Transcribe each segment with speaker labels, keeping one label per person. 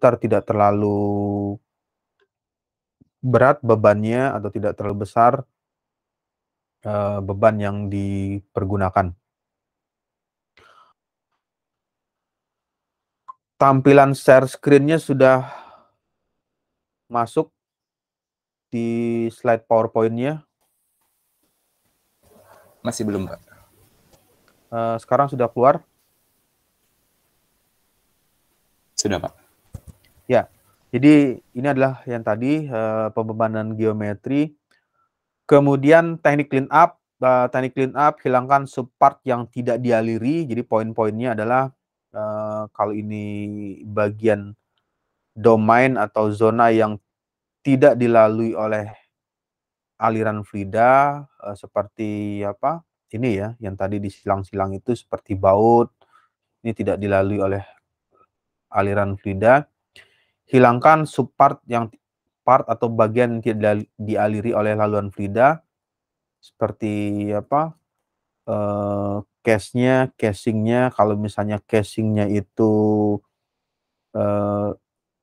Speaker 1: komputer tidak terlalu berat bebannya atau tidak terlalu besar beban yang dipergunakan. Tampilan share screen-nya sudah masuk di slide PowerPoint-nya.
Speaker 2: Masih belum, Pak.
Speaker 1: Sekarang sudah keluar?
Speaker 2: Sudah, Pak.
Speaker 1: Ya, jadi ini adalah yang tadi pembebanan geometri. Kemudian teknik clean up. Teknik clean up, hilangkan subpart yang tidak dialiri. Jadi poin-poinnya adalah kalau ini bagian domain atau zona yang tidak dilalui oleh aliran fluida seperti apa? Ini ya, yang tadi di silang-silang itu seperti baut. Ini tidak dilalui oleh aliran fluida. Hilangkan subpart yang part atau bagian yang tidak dialiri oleh laluan fluida seperti apa? Case-nya, casing-nya. Kalau misalnya casing-nya itu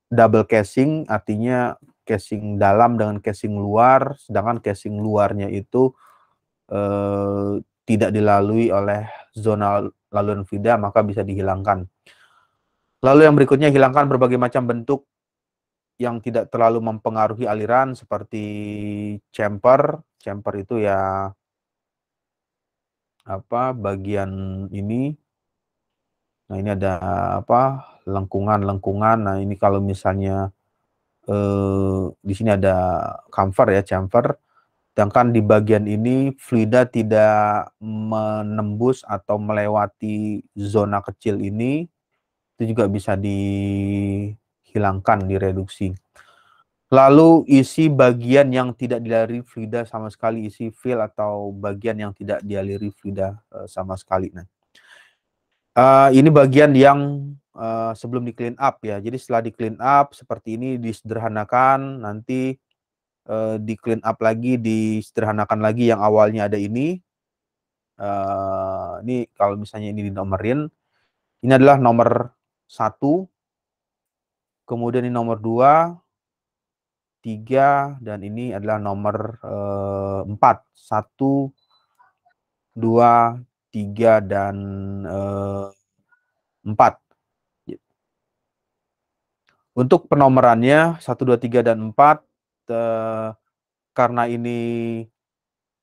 Speaker 1: double casing, artinya casing dalam dengan casing luar, sedangkan casing luarnya itu tidak dilalui oleh zona laluan fluida, maka bisa dihilangkan. Lalu yang berikutnya, hilangkan berbagai macam bentuk yang tidak terlalu mempengaruhi aliran seperti chamfer. Chamfer itu ya apa, bagian ini. Nah, ini ada apa? Lengkungan-lengkungan. Nah, ini kalau misalnya di sini ada chamfer ya, chamfer. Sedangkan di bagian ini fluida tidak menembus atau melewati zona kecil ini, itu juga bisa dihilangkan, direduksi. Lalu isi bagian yang tidak dialiri fluida sama sekali, isi fill atau bagian yang tidak dialiri fluida sama sekali. Nah, ini bagian yang sebelum di clean up ya. Jadi setelah di clean up seperti ini, disederhanakan, nanti di clean up lagi, disederhanakan lagi yang awalnya ada ini. Ini kalau misalnya ini dinomerin, ini adalah nomor 1, kemudian ini nomor 2, 3, dan ini adalah nomor 4. 1, 2, 3, dan 4. Untuk penomorannya 1, 2, 3, dan 4, karena ini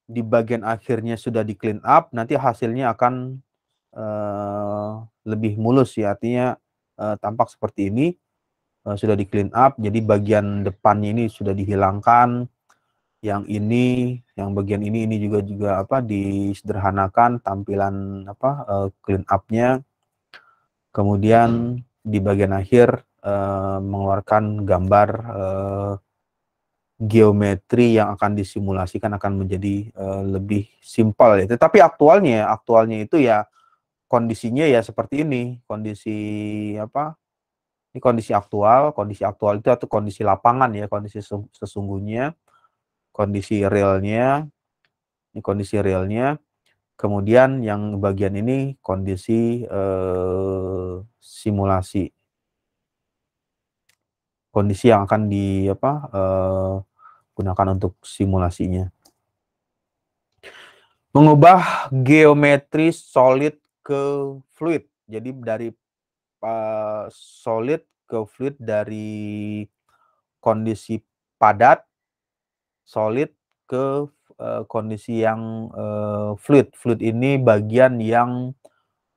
Speaker 1: di bagian akhirnya sudah di clean up, nanti hasilnya akan lebih mulus ya, artinya tampak seperti ini. Sudah di clean up, jadi bagian depannya ini sudah dihilangkan, yang ini, yang bagian ini juga apa, disederhanakan tampilan apa, clean up-nya. Kemudian di bagian akhir mengeluarkan gambar geometri yang akan disimulasikan akan menjadi lebih simpel ya. Tetapi aktualnya itu ya kondisinya ya seperti ini, kondisi apa? Ini kondisi aktual itu atau kondisi lapangan ya, kondisi sesungguhnya, kondisi realnya, ini kondisi realnya. Kemudian yang bagian ini kondisi simulasi, kondisi yang akan di apa gunakan untuk simulasinya. Mengubah geometri solid ke fluid. Jadi dari solid ke fluid, dari kondisi padat solid ke kondisi yang fluid. Fluid ini bagian yang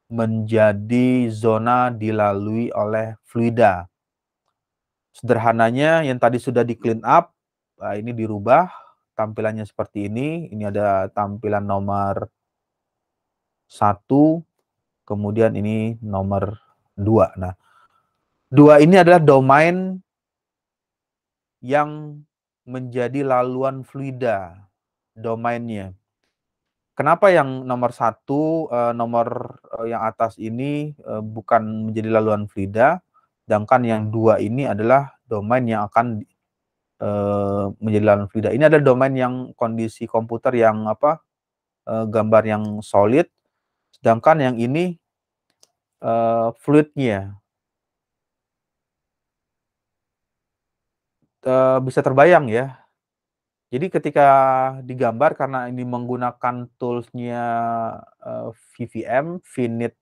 Speaker 1: menjadi zona dilalui oleh fluida. Sederhananya yang tadi sudah di clean up, ini dirubah tampilannya seperti ini. Ini ada tampilan nomor 1, kemudian ini nomor 2. Nah, 2 ini adalah domain yang menjadi laluan fluida, domainnya. Kenapa yang nomor 1, nomor yang atas ini bukan menjadi laluan fluida, sedangkan yang 2 ini adalah domain yang akan menjadi laluan fluida. Ini adalah domain yang kondisi komputer yang apa, gambar yang solid, sedangkan yang ini fluidnya. bisa terbayang ya. Jadi ketika digambar karena ini menggunakan tools-nya VVM, Vinit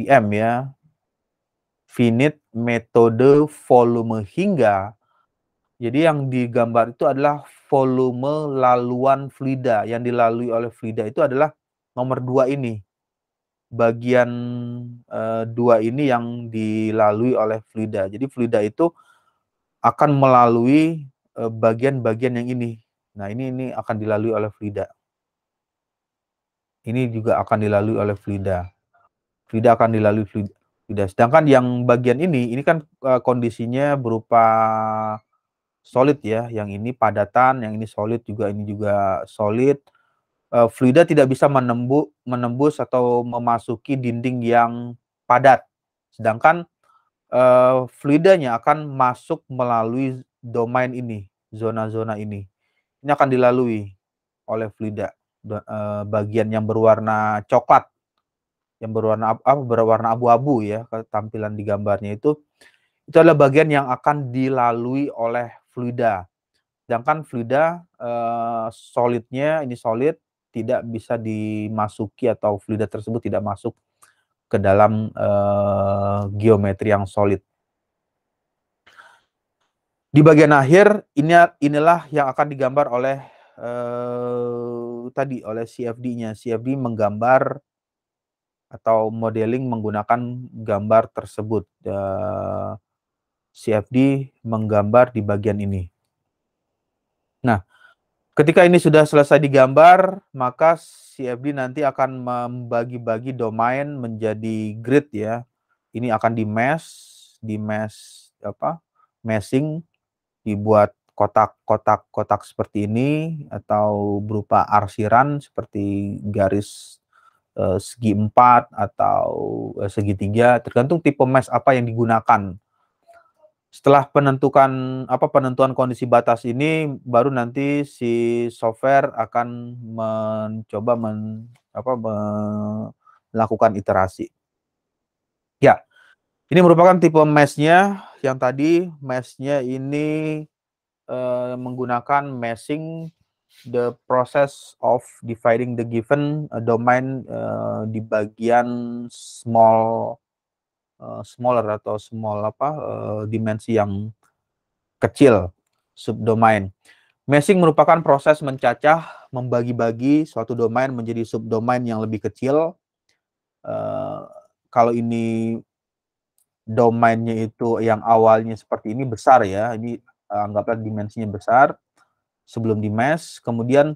Speaker 1: VM ya, Vinit metode volume hingga. Jadi yang digambar itu adalah volume laluan fluida. Yang dilalui oleh fluida itu adalah nomor 2 ini. Bagian 2 ini yang dilalui oleh fluida. Jadi fluida itu akan melalui bagian-bagian yang ini. Nah, ini akan dilalui oleh fluida. Ini juga akan dilalui oleh fluida. Fluida akan dilalui fluida. Sedangkan yang bagian ini kan kondisinya berupa solid ya. Yang ini padatan, yang ini solid juga, ini juga solid. Fluida tidak bisa menembus atau memasuki dinding yang padat. Sedangkan fluidanya akan masuk melalui domain ini, zona-zona ini. Ini akan dilalui oleh fluida. Bagian yang berwarna coklat, yang berwarna abu-abu ya, tampilan di gambarnya itu adalah bagian yang akan dilalui oleh fluida. Sedangkan fluida solidnya, ini solid, tidak bisa dimasuki atau fluida tersebut tidak masuk ke dalam geometri yang solid. Di bagian akhir inilah yang akan digambar oleh tadi oleh CFD-nya. CFD menggambar atau modeling menggunakan gambar tersebut. CFD menggambar di bagian ini. Nah, ketika ini sudah selesai digambar, maka CFD nanti akan membagi-bagi domain menjadi grid ya. Ini akan meshing, dibuat kotak-kotak seperti ini atau berupa arsiran seperti garis segi 4 atau segitiga, tergantung tipe mesh apa yang digunakan. Setelah penentuan kondisi batas ini, baru nanti si software akan mencoba melakukan iterasi. Ya, ini merupakan tipe mesh-nya. Yang tadi mesh-nya ini menggunakan meshing, the process of dividing the given domain di bagian smaller atau dimensi yang kecil, subdomain. Meshing merupakan proses mencacah, membagi-bagi suatu domain menjadi subdomain yang lebih kecil. Kalau ini domainnya itu yang awalnya seperti ini besar ya, ini anggaplah dimensinya besar sebelum di mesh, kemudian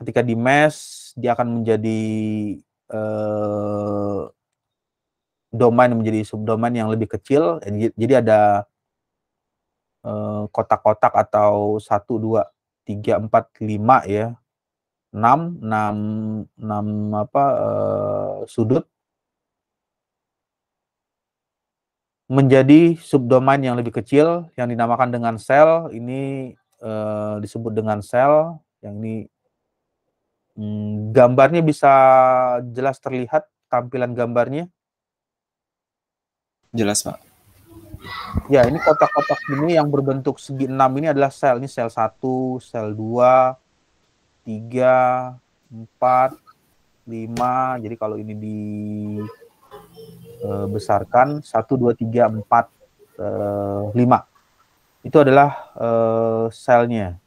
Speaker 1: ketika di mesh dia akan menjadi domain menjadi subdomain yang lebih kecil. Jadi ada kotak-kotak atau 1, 2, 3, 4, 5 ya, 6 sudut menjadi subdomain yang lebih kecil yang dinamakan dengan sel. Ini disebut dengan sel. Yang ini gambarnya bisa jelas terlihat tampilan gambarnya.
Speaker 2: Jelas, Pak.
Speaker 1: Ya, ini kotak-kotak ini yang berbentuk segi 6 ini adalah sel. Ini sel 1, sel 2, 3, 4, 5. Jadi kalau ini dibesarkan 1, 2, 3, 4, 5. Itu adalah selnya.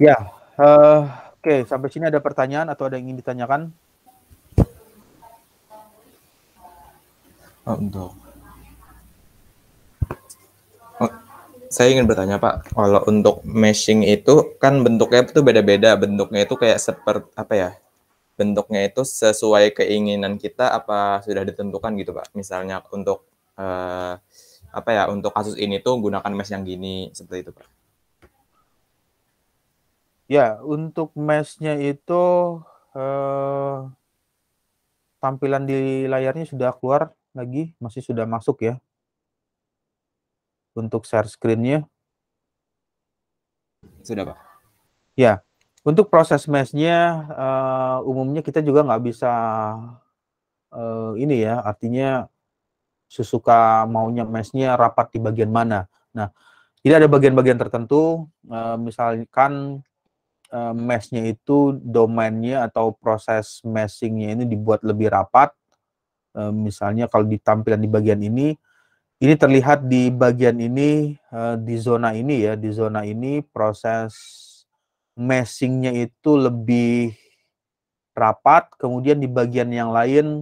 Speaker 1: Ya, oke, sampai sini ada pertanyaan atau ada yang ingin ditanyakan?
Speaker 2: Saya ingin bertanya, Pak, kalau untuk meshing itu kan bentuknya itu beda-beda, bentuknya itu kayak seperti apa ya? Bentuknya itu sesuai keinginan kita apa sudah ditentukan gitu, Pak? Misalnya untuk untuk kasus ini tuh gunakan mesh yang gini, seperti itu, Pak.
Speaker 1: Ya, untuk mesh-nya itu tampilan di layarnya sudah keluar lagi, masih sudah masuk ya. Untuk share screen-nya.
Speaker 2: Sudah, Pak.
Speaker 1: Ya. Untuk proses mesh-nya umumnya kita juga nggak bisa ini ya, artinya sesuka maunya mesh-nya rapat di bagian mana. Nah, jadi ada bagian-bagian tertentu, misalkan mesh-nya itu domainnya atau proses meshing-nya ini dibuat lebih rapat. Misalnya kalau ditampilan di bagian ini terlihat di bagian ini, di zona ini ya, di zona ini proses meshing-nya itu lebih rapat, kemudian di bagian yang lain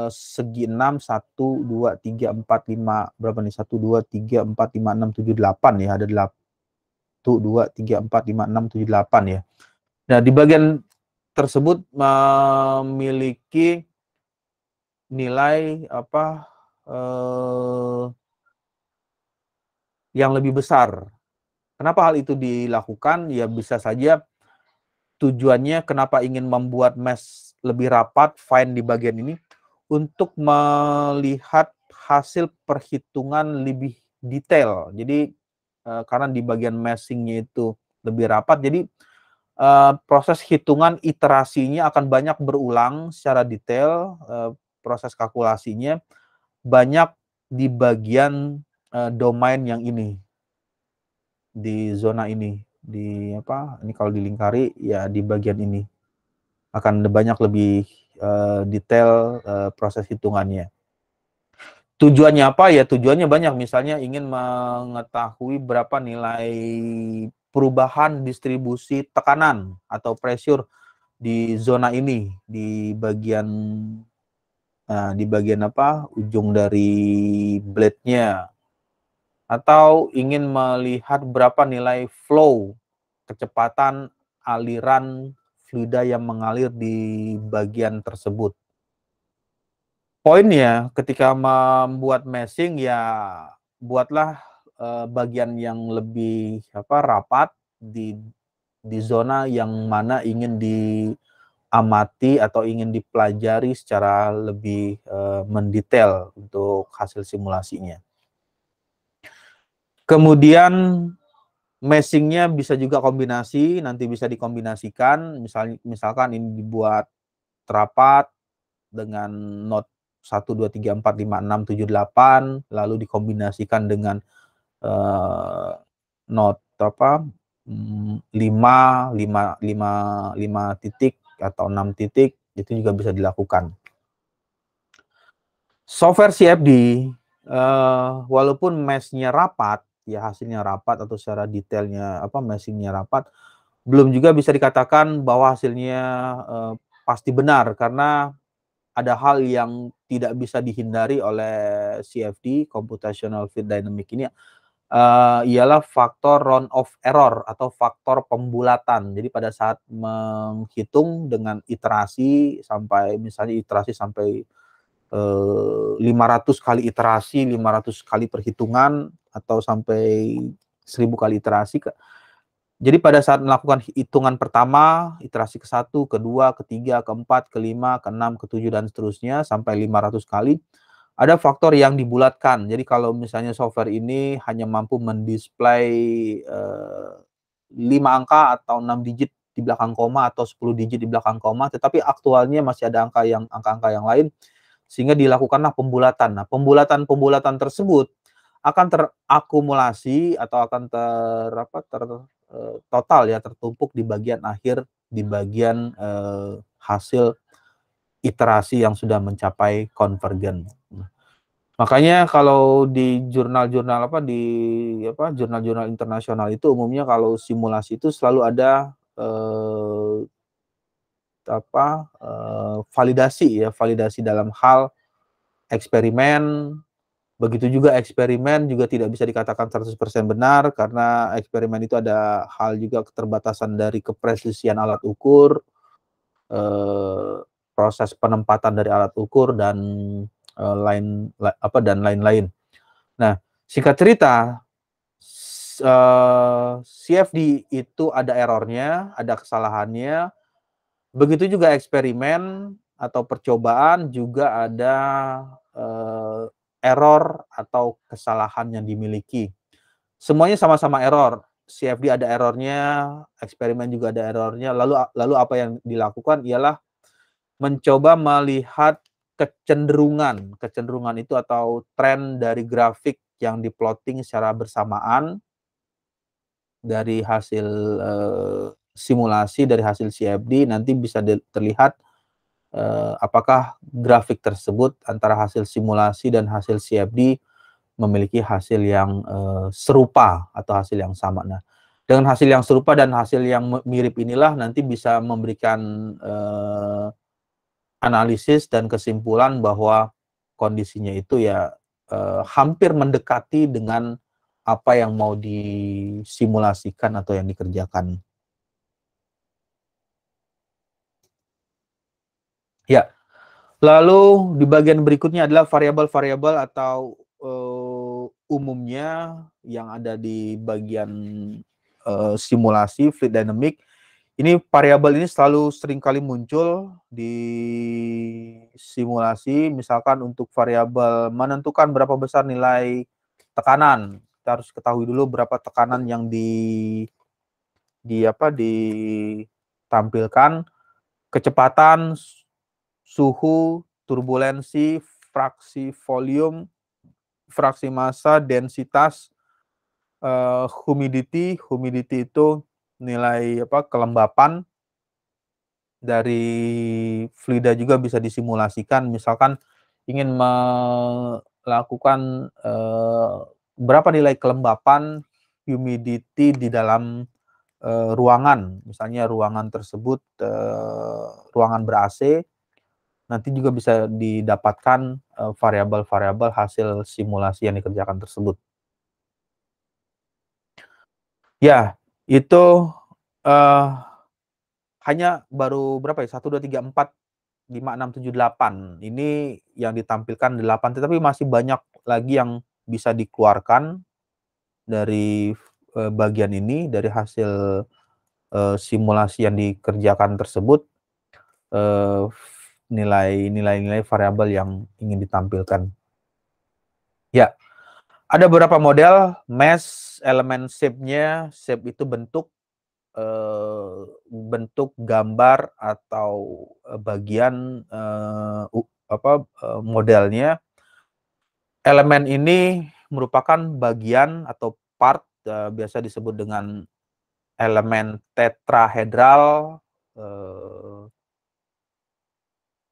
Speaker 1: segi 6, 1, 2, 3, 4, 5, berapa nih? 1, 2, 3, 4, 5, 6, 7, 8 ya, ada 1, 2, 3, 4, 5, 6, 7, 8 ya. Nah, di bagian tersebut memiliki nilai apa, yang lebih besar. Kenapa hal itu dilakukan? Ya bisa saja tujuannya kenapa ingin membuat mesh lebih rapat, fine di bagian ini, untuk melihat hasil perhitungan lebih detail. Jadi karena di bagian meshing-nya itu lebih rapat, jadi proses hitungan iterasinya akan banyak berulang secara detail, proses kalkulasinya banyak di bagian domain yang ini, di zona ini, di apa? Ini kalau dilingkari ya di bagian ini akan banyak lebih detail proses hitungannya. Tujuannya apa ya? Tujuannya banyak. Misalnya ingin mengetahui berapa nilai perubahan distribusi tekanan atau pressure di zona ini, di bagian apa? Ujung dari blade-nya, atau ingin melihat berapa nilai flow, kecepatan aliran fluida yang mengalir di bagian tersebut. Poinnya ketika membuat meshing ya buatlah bagian yang lebih rapat di zona yang mana ingin diamati atau ingin dipelajari secara lebih mendetail untuk hasil simulasinya. Kemudian meshing-nya bisa juga kombinasi, nanti bisa dikombinasikan, misalkan ini dibuat terapat dengan not 1, 2, 3, 4, 5, 6, 7, 8, lalu dikombinasikan dengan not 5 titik atau 6 titik, itu juga bisa dilakukan. Software CFD, walaupun mesh-nya rapat, ya hasilnya rapat atau secara detailnya meshing-nya rapat, belum juga bisa dikatakan bahwa hasilnya pasti benar, karena ada hal yang tidak bisa dihindari oleh CFD, Computational Fluid Dynamics ini, ialah faktor round of error atau faktor pembulatan. Jadi pada saat menghitung dengan iterasi sampai misalnya iterasi sampai 500 kali iterasi, 500 kali perhitungan, atau sampai 1000 kali iterasi. Jadi pada saat melakukan hitungan pertama, iterasi ke-1, ke-2, ke-3, ke-4, ke-5, ke-6, ke-7, dan seterusnya sampai 500 kali, ada faktor yang dibulatkan. Jadi kalau misalnya software ini hanya mampu mendisplay 5 angka atau 6 digit di belakang koma atau 10 digit di belakang koma, tetapi aktualnya masih ada angka-angka yang lain, sehingga dilakukanlah pembulatan. Nah, pembulatan tersebut akan terakumulasi atau akan total ya, tertumpuk di bagian akhir, di bagian hasil iterasi yang sudah mencapai konvergen. Makanya kalau di jurnal-jurnal jurnal-jurnal internasional itu umumnya kalau simulasi itu selalu ada validasi dalam hal eksperimen. Begitu juga eksperimen juga tidak bisa dikatakan 100% benar, karena eksperimen itu ada hal juga keterbatasan dari kepresisian alat ukur, proses penempatan dari alat ukur, dan lain-lain. Nah, singkat cerita, CFD itu ada errornya, ada kesalahannya. Begitu juga eksperimen atau percobaan juga ada error atau kesalahan yang dimiliki. Semuanya sama-sama error. CFD ada errornya, eksperimen juga ada errornya. Lalu apa yang dilakukan ialah mencoba melihat kecenderungan itu atau tren dari grafik yang diplotting secara bersamaan dari hasil simulasi, dari hasil CFD. Nanti bisa terlihat apakah grafik tersebut antara hasil simulasi dan hasil CFD memiliki hasil yang serupa atau hasil yang sama. Nah, dengan hasil yang serupa dan hasil yang mirip inilah nanti bisa memberikan analisis dan kesimpulan bahwa kondisinya itu ya hampir mendekati dengan apa yang mau disimulasikan atau yang dikerjakan. Ya, lalu di bagian berikutnya adalah variabel-variabel atau umumnya yang ada di bagian simulasi fluid dynamic. Ini variabel ini selalu seringkali muncul di simulasi, misalkan untuk variabel menentukan berapa besar nilai tekanan. Kita harus ketahui dulu berapa tekanan yang ditampilkan, kecepatan, suhu, turbulensi, fraksi volume, fraksi massa, densitas, humidity itu nilai kelembapan dari fluida juga bisa disimulasikan. Misalkan ingin melakukan berapa nilai kelembapan humidity di dalam ruangan, misalnya ruangan tersebut ruangan ber-AC, nanti juga bisa didapatkan variabel-variabel hasil simulasi yang dikerjakan tersebut. Ya, itu hanya baru berapa ya? 1, 2, 3, 4, 5, 6, 7, 8. Ini yang ditampilkan 8, tetapi masih banyak lagi yang bisa dikeluarkan dari bagian ini, dari hasil simulasi yang dikerjakan tersebut, nilai-nilai variabel yang ingin ditampilkan. Ya, ada beberapa model mesh, elemen shape-nya, shape itu bentuk gambar atau bagian modelnya. Elemen ini merupakan bagian atau part biasa disebut dengan elemen tetrahedral.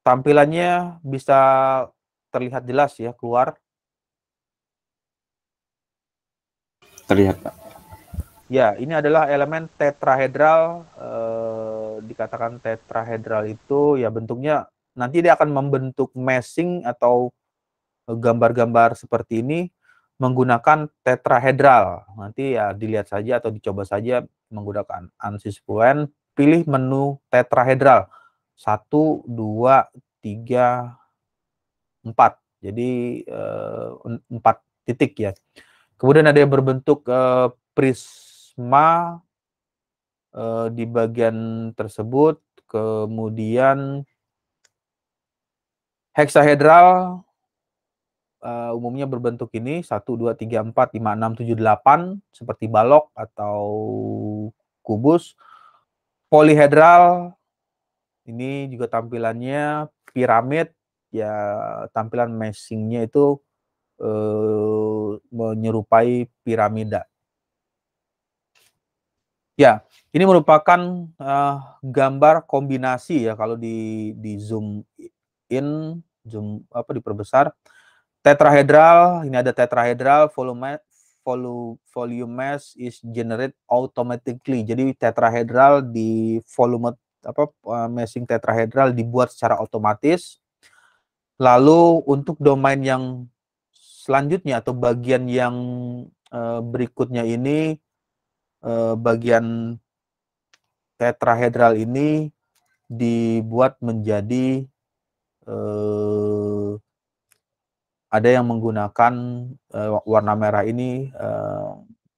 Speaker 1: Tampilannya bisa terlihat jelas ya, keluar.
Speaker 2: Terlihat, Pak.
Speaker 1: Ya, ini adalah elemen tetrahedral. Dikatakan tetrahedral itu ya bentuknya nanti dia akan membentuk meshing atau gambar-gambar seperti ini menggunakan tetrahedral. Nanti ya dilihat saja atau dicoba saja menggunakan ANSYS Fluent, pilih menu tetrahedral. 1, 2, 3, 4. Jadi 4 titik ya. Kemudian ada yang berbentuk prisma di bagian tersebut. Kemudian heksahedral umumnya berbentuk ini 1, 2, 3, 4, 5, 6, 7, 8 seperti balok atau kubus. Polihedral ini juga tampilannya piramid ya, tampilan meshing-nya itu menyerupai piramida. Ya, ini merupakan gambar kombinasi ya kalau di zoom in, diperbesar. Tetrahedral, ini ada tetrahedral, volume mass is generate automatically. Jadi tetrahedral di volume meshing tetrahedral dibuat secara otomatis. Lalu untuk domain yang selanjutnya atau bagian yang berikutnya ini, bagian tetrahedral ini dibuat menjadi ada yang menggunakan warna merah ini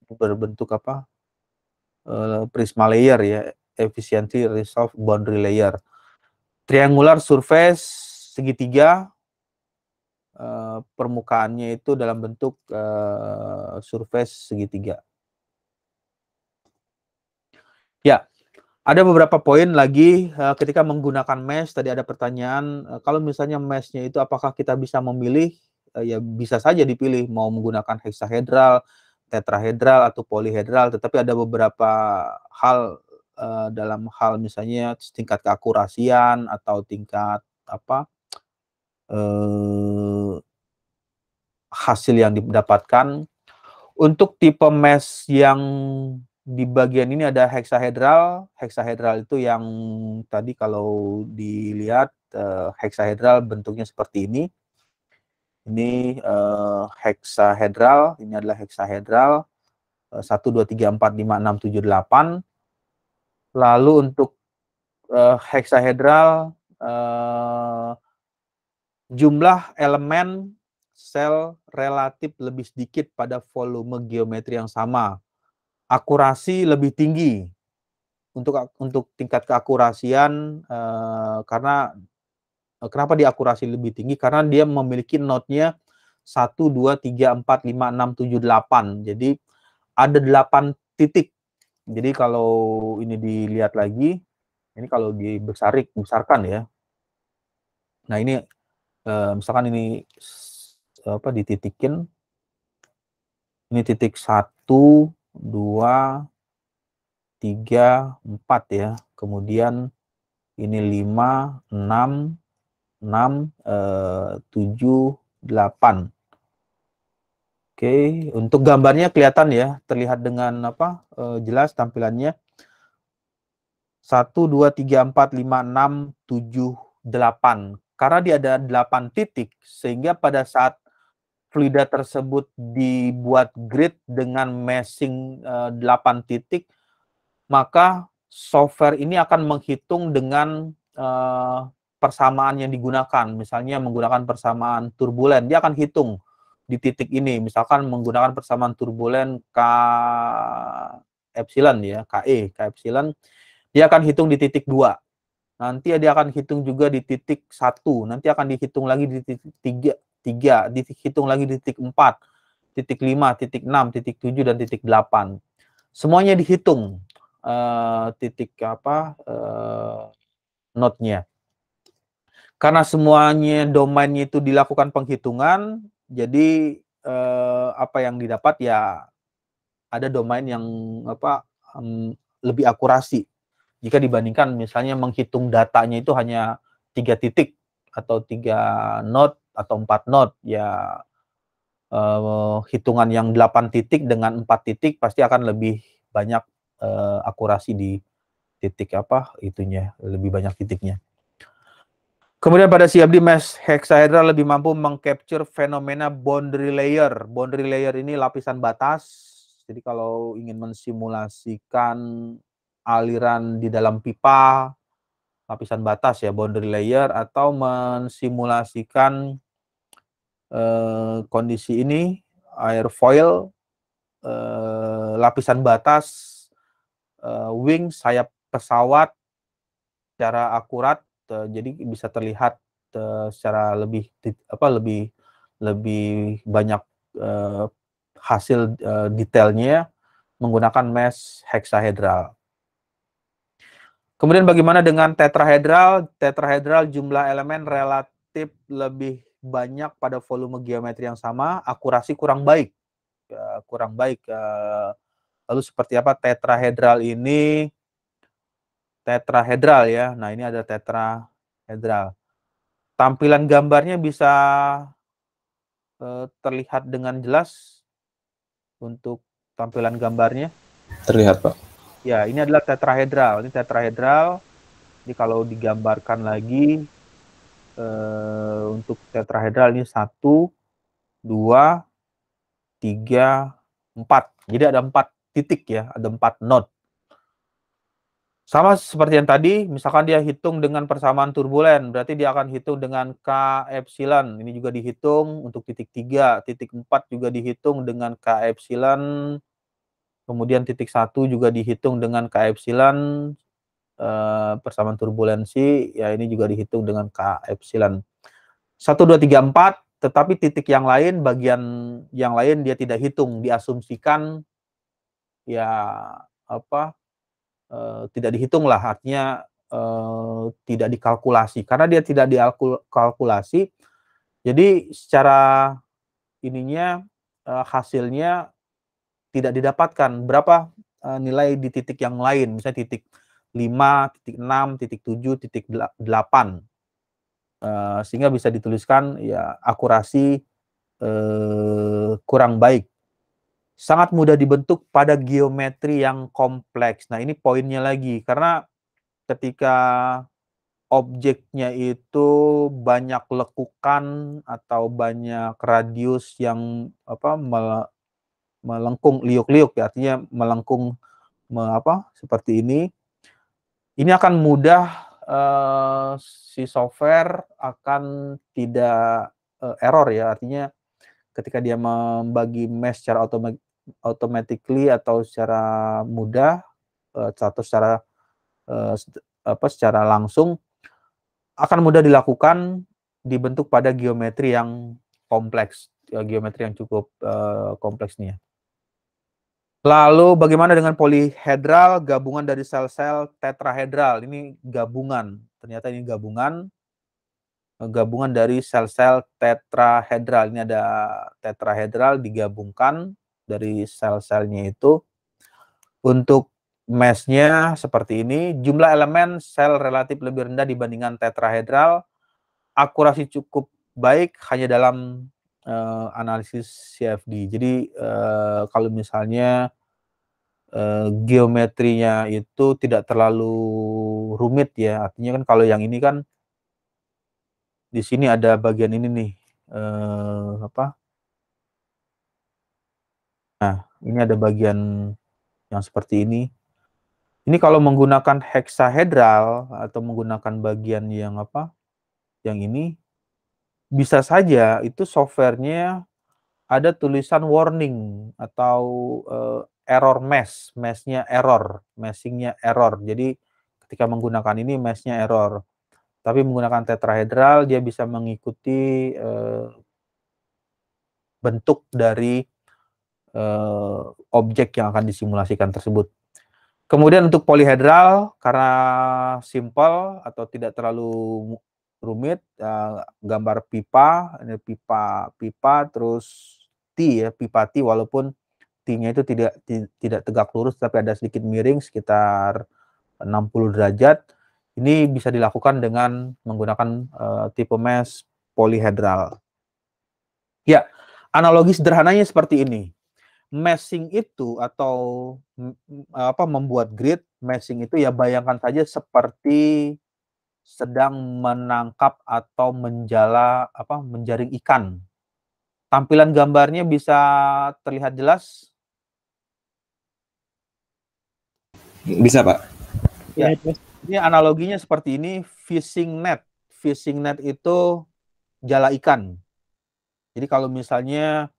Speaker 1: berbentuk prisma layer ya, efficiency resolve boundary layer. Triangular surface segitiga, permukaannya itu dalam bentuk surface segitiga. Ya, ada beberapa poin lagi ketika menggunakan mesh. Tadi ada pertanyaan, kalau misalnya mesh-nya itu apakah kita bisa memilih? Ya bisa saja dipilih mau menggunakan hexahedral, tetrahedral atau polyhedral, tetapi ada beberapa hal dalam hal misalnya tingkat keakurasian atau tingkat apa hasil yang didapatkan. Untuk tipe mesh yang di bagian ini ada hexahedral. Hexahedral itu yang tadi kalau dilihat hexahedral bentuknya seperti ini. Ini hexahedral, ini adalah hexahedral 1 2 3 4 5 6 7 8. Lalu untuk hexahedral jumlah elemen sel relatif lebih sedikit pada volume geometri yang sama. Akurasi lebih tinggi untuk tingkat keakurasian karena kenapa dia akurasi lebih tinggi? Karena dia memiliki node-nya 1, 2, 3, 4, 5, 6, 7, 8. Jadi ada 8 titik. Jadi kalau ini dilihat lagi, ini kalau dibesarkan ya. Nah ini misalkan ini dititikin. Ini titik 1, 2, 3, 4 ya. Kemudian ini 5, 6, 7, 8. Oke, untuk gambarnya kelihatan ya, terlihat dengan jelas tampilannya. 1, 2, 3, 4, 5, 6, 7, 8. Karena dia ada 8 titik, sehingga pada saat fluida tersebut dibuat grid dengan meshing 8 titik, maka software ini akan menghitung dengan persamaan yang digunakan. Misalnya menggunakan persamaan turbulen, dia akan hitung di titik ini. Misalkan menggunakan persamaan turbulen K epsilon ya, K epsilon, dia akan hitung di titik 2. Nanti dia akan hitung juga di titik 1, nanti akan dihitung lagi di titik 3, dihitung lagi di titik 4, titik 5, titik 6, titik 7, dan titik 8. Semuanya dihitung titik node-nya. Karena semuanya domainnya itu dilakukan penghitungan, jadi apa yang didapat ya ada domain yang lebih akurasi. Jika dibandingkan misalnya menghitung datanya itu hanya 3 titik atau 3 node atau 4 node, ya hitungan yang 8 titik dengan 4 titik pasti akan lebih banyak akurasi di titik itunya, lebih banyak titiknya. Kemudian pada CFD mesh hexahedral lebih mampu mengcapture fenomena boundary layer. Boundary layer ini lapisan batas. Jadi kalau ingin mensimulasikan aliran di dalam pipa, lapisan batas ya, boundary layer, atau mensimulasikan kondisi ini, airfoil, lapisan batas, wing, sayap pesawat secara akurat, jadi bisa terlihat secara lebih banyak hasil detailnya menggunakan mesh hexahedral. Kemudian bagaimana dengan tetrahedral? Tetrahedral jumlah elemen relatif lebih banyak pada volume geometri yang sama, akurasi kurang baik. Lalu seperti apa tetrahedral ini? Tetrahedral ya. Nah, ini ada tetrahedral. Tampilan gambarnya bisa terlihat dengan jelas untuk tampilan gambarnya.
Speaker 2: Terlihat, Pak.
Speaker 1: Ya, ini adalah tetrahedral. Ini tetrahedral. Jadi kalau digambarkan lagi untuk tetrahedral ini 1, 2, 3, 4. Jadi ada 4 titik ya, ada 4 node. Sama seperti yang tadi, misalkan dia hitung dengan persamaan turbulen, berarti dia akan hitung dengan K epsilon. Ini juga dihitung untuk titik 3, titik 4 juga dihitung dengan K epsilon. Kemudian titik 1 juga dihitung dengan K epsilon. Persamaan turbulensi, ya ini juga dihitung dengan K epsilon. 1, 2, 3, 4, tetapi titik yang lain, bagian yang lain dia tidak hitung, diasumsikan ya tidak dihitung lah, artinya tidak dikalkulasi. Karena dia tidak dikalkulasi, jadi secara ininya hasilnya tidak didapatkan. Berapa nilai di titik yang lain, misalnya titik 5, titik 6, titik 7, titik 8. Sehingga bisa dituliskan ya akurasi kurang baik. Sangat mudah dibentuk pada geometri yang kompleks. Nah, ini poinnya lagi, karena ketika objeknya itu banyak lekukan atau banyak radius yang melengkung liuk-liuk, ya, artinya melengkung seperti ini akan mudah si software akan tidak error, ya, artinya ketika dia membagi mesh secara automatically atau secara mudah atau secara langsung akan mudah dilakukan, dibentuk pada geometri yang kompleks, geometri yang cukup kompleks nih ya. Lalu bagaimana dengan polihedral, gabungan dari sel-sel tetrahedral? Ini gabungan, ternyata ini gabungan dari sel-sel tetrahedral. Ini ada tetrahedral digabungkan dari sel-selnya itu. Untuk mesh-nya seperti ini, jumlah elemen sel relatif lebih rendah dibandingkan tetrahedral, akurasi cukup baik hanya dalam analisis CFD. Jadi kalau misalnya geometrinya itu tidak terlalu rumit, ya, artinya kan kalau yang ini kan di sini ada bagian ini nih, nah ini ada bagian yang seperti ini. Ini kalau menggunakan hexahedral atau menggunakan bagian yang yang ini, bisa saja itu softwarenya ada tulisan warning atau error meshnya error, meshingnya error. Jadi ketika menggunakan ini meshnya error. Tapi menggunakan tetrahedral dia bisa mengikuti bentuk dari objek yang akan disimulasikan tersebut. Kemudian untuk polihedral, karena simple atau tidak terlalu rumit, gambar pipa, ini pipa terus T, ya, pipa T, walaupun T-nya itu tidak tegak lurus tapi ada sedikit miring sekitar 60 derajat. Ini bisa dilakukan dengan menggunakan tipe mesh polihedral. Ya, analogi sederhananya seperti ini. Meshing itu atau membuat grid, meshing itu ya bayangkan saja seperti sedang menangkap atau menjaring ikan. Tampilan gambarnya bisa terlihat jelas?
Speaker 2: Bisa, Pak.
Speaker 1: Ya, ini analoginya seperti ini, fishing net. Fishing net itu jala ikan. Jadi kalau misalnya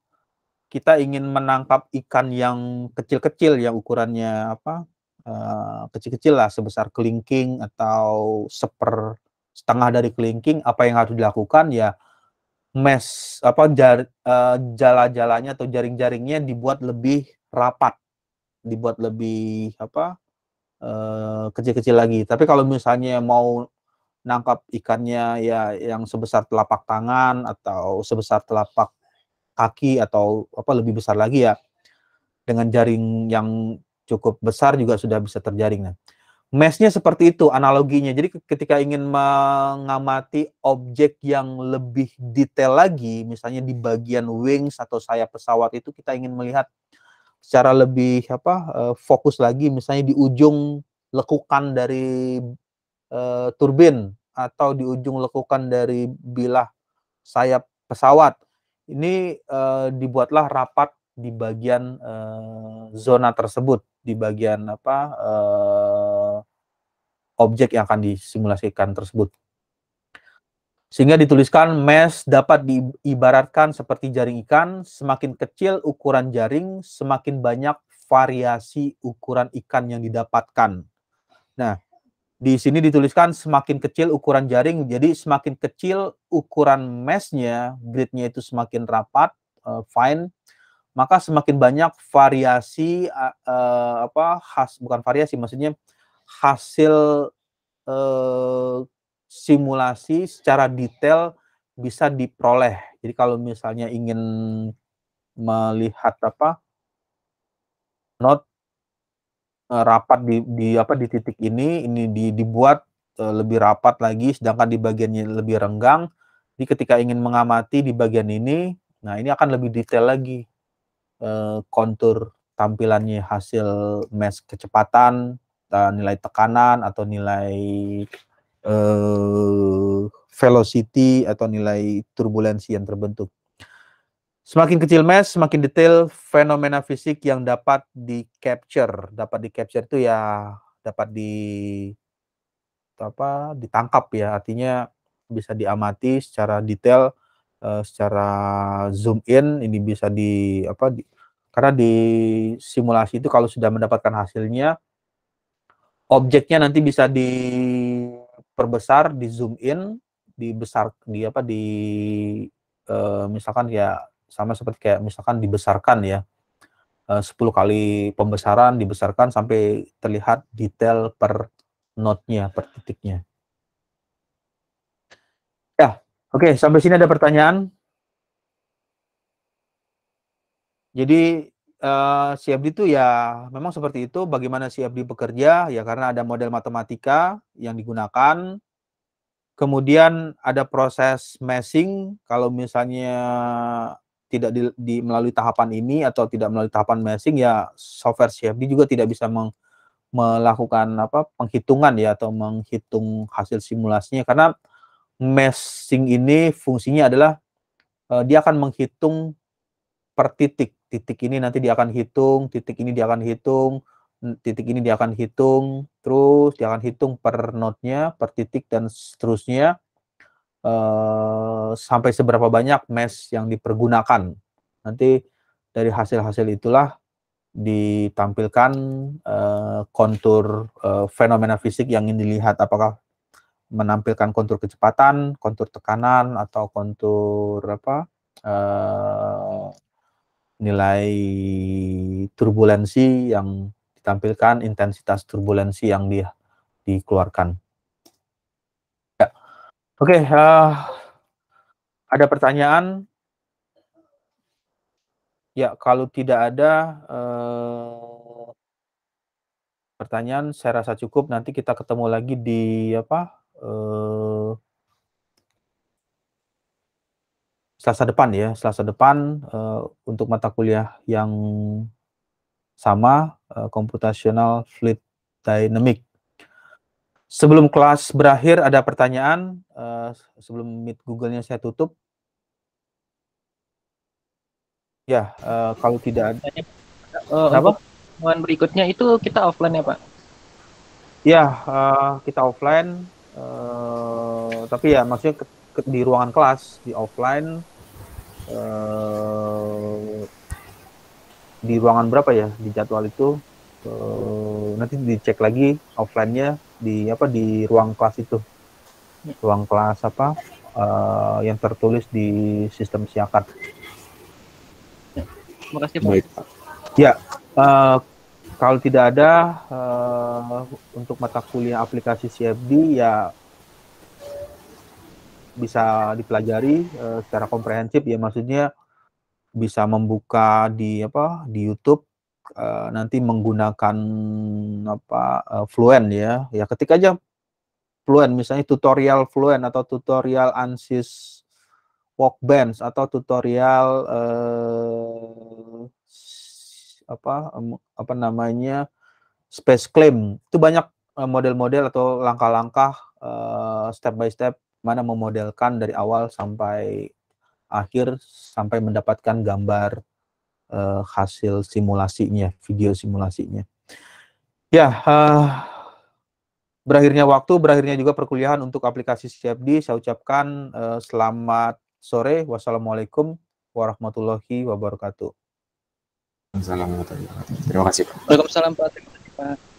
Speaker 1: kita ingin menangkap ikan yang kecil-kecil, yang ukurannya kecil-kecil lah, sebesar kelingking atau setengah dari kelingking, apa yang harus dilakukan? Ya, jala-jalanya atau jaring-jaringnya dibuat lebih rapat, dibuat lebih kecil-kecil lagi. Tapi kalau misalnya mau nangkap ikannya ya yang sebesar telapak tangan atau sebesar telapak kaki atau lebih besar lagi, ya dengan jaring yang cukup besar juga sudah bisa terjaring. Nah, mesh-nya seperti itu analoginya. Jadi ketika ingin mengamati objek yang lebih detail lagi, misalnya di bagian wings atau sayap pesawat itu kita ingin melihat secara lebih fokus lagi, misalnya di ujung lekukan dari turbin atau di ujung lekukan dari bilah sayap pesawat. Ini dibuatlah rapat di bagian zona tersebut, di bagian objek yang akan disimulasikan tersebut. Sehingga dituliskan mesh dapat diibaratkan seperti jaring ikan, semakin kecil ukuran jaring, semakin banyak variasi ukuran ikan yang didapatkan. Nah, di sini dituliskan semakin kecil ukuran jaring, jadi semakin kecil ukuran mesh-nya, grid-nya itu semakin rapat, fine, maka semakin banyak variasi bukan variasi, maksudnya hasil simulasi secara detail bisa diperoleh. Jadi kalau misalnya ingin melihat not rapat di titik ini dibuat lebih rapat lagi, sedangkan di bagiannya lebih renggang. Jadi ketika ingin mengamati di bagian ini, nah ini akan lebih detail lagi kontur tampilannya, hasil mesh kecepatan, nilai tekanan atau nilai velocity atau nilai turbulensi yang terbentuk. Semakin kecil mesh, semakin detail fenomena fisik yang dapat di-capture. Dapat di-capture itu ya dapat ditangkap ya, artinya bisa diamati secara detail, secara zoom in, ini bisa karena di simulasi itu kalau sudah mendapatkan hasilnya, objeknya nanti bisa diperbesar, di zoom in, misalkan ya sama seperti kayak misalkan dibesarkan ya, 10 kali pembesaran dibesarkan sampai terlihat detail per node-nya, per titiknya. Ya, oke, sampai sini ada pertanyaan? Jadi CFD itu ya memang seperti itu. Bagaimana CFD bekerja? Ya karena ada model matematika yang digunakan. Kemudian ada proses meshing. Kalau misalnya tidak melalui tahapan ini atau tidak melalui tahapan meshing, ya software CFD juga tidak bisa melakukan penghitungan ya atau menghitung hasil simulasinya, karena meshing ini fungsinya adalah dia akan menghitung per titik. Titik ini nanti dia akan hitung, titik ini dia akan hitung, titik ini dia akan hitung, terus dia akan hitung per node-nya, per titik, dan seterusnya sampai seberapa banyak mesh yang dipergunakan. Nanti dari hasil-hasil itulah ditampilkan kontur fenomena fisik yang ingin dilihat, apakah menampilkan kontur kecepatan, kontur tekanan, atau kontur nilai turbulensi yang ditampilkan, intensitas turbulensi yang dikeluarkan. Ya. Oke, ada pertanyaan? Ya, kalau tidak ada pertanyaan, saya rasa cukup. Nanti kita ketemu lagi di Selasa depan ya, Selasa depan untuk mata kuliah yang sama, Computational Fluid Dynamics. Sebelum kelas berakhir ada pertanyaan, sebelum Meet Google-nya saya tutup. Ya, kalau tidak ada.
Speaker 3: Untuk pertemuan berikutnya itu kita offline ya Pak?
Speaker 1: Ya, kita offline, tapi ya maksudnya di ruangan kelas, di offline, di ruangan berapa ya di jadwal itu, nanti dicek lagi offline-nya di ruang kelas itu, ruang kelas yang tertulis di sistem Siakat.
Speaker 3: Terima kasih Pak. Baik, Pak.
Speaker 1: Ya, kalau tidak ada untuk mata kuliah aplikasi CFD ya bisa dipelajari secara komprehensif ya, maksudnya bisa membuka di YouTube, nanti menggunakan Fluent ya. Ya ketik aja Fluent, misalnya tutorial Fluent atau tutorial ANSYS Workbench atau tutorial Space Claim. Itu banyak model-model atau langkah-langkah step by step mana memodelkan dari awal sampai akhir sampai mendapatkan gambar hasil simulasinya, video simulasinya. Ya, berakhirnya waktu, berakhirnya juga perkuliahan untuk aplikasi CFD. Saya ucapkan selamat sore. Wassalamualaikum warahmatullahi wabarakatuh.
Speaker 2: Assalamualaikum warahmatullahi wabarakatuh. Terima kasih Pak.
Speaker 3: Waalaikumsalam Pak. Terima kasih Pak.